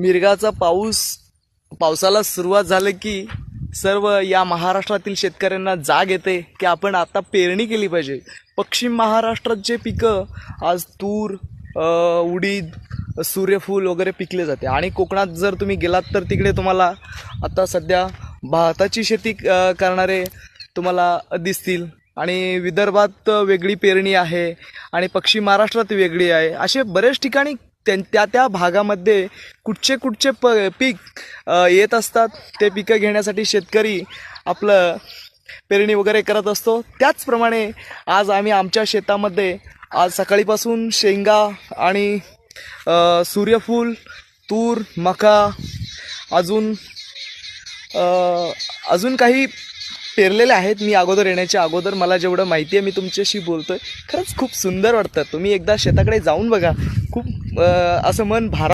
मिरगाचा पावसाला सुरुवात झाली की सर्व या महाराष्ट्रातील शेतकऱ्यांना जाग येते की आपण आता पेरणी केली पाहिजे. पश्चिम महाराष्ट्रात जे पिकं आज तूर, उडीद, सूर्यफूल वगैरे पिकले जाते आणि कोकणात जर तुम्ही गेलात तर तिकडे तुम्हाला आता सध्या भाताची शेती करणारे तुम्हाला दिसतील आणि विदर्भात वेगळी पेरणी आहे आणि पश्चिम महाराष्ट्रात वेगळी आहे. असे बरेच ठिकाणी त्या भागामध्ये कुठचे पीक येत असतात. ते पिकं घेण्यासाठी शेतकरी आपलं पेरणी वगैरे करत असतो. त्याचप्रमाणे आज आम्ही आमच्या शेतामध्ये आज सकाळीपासून शेंगा आणि सूर्यफूल, तूर, मका अजून काही पेरलेले आहेत. मी अगोदर येण्याच्या अगोदर मला जेवढं माहिती आहे मी तुमच्याशी बोलतोय. खरंच खूप सुंदर वाटतं. तुम्ही एकदा शेताकडे जाऊन बघा. खूप असं मन भारा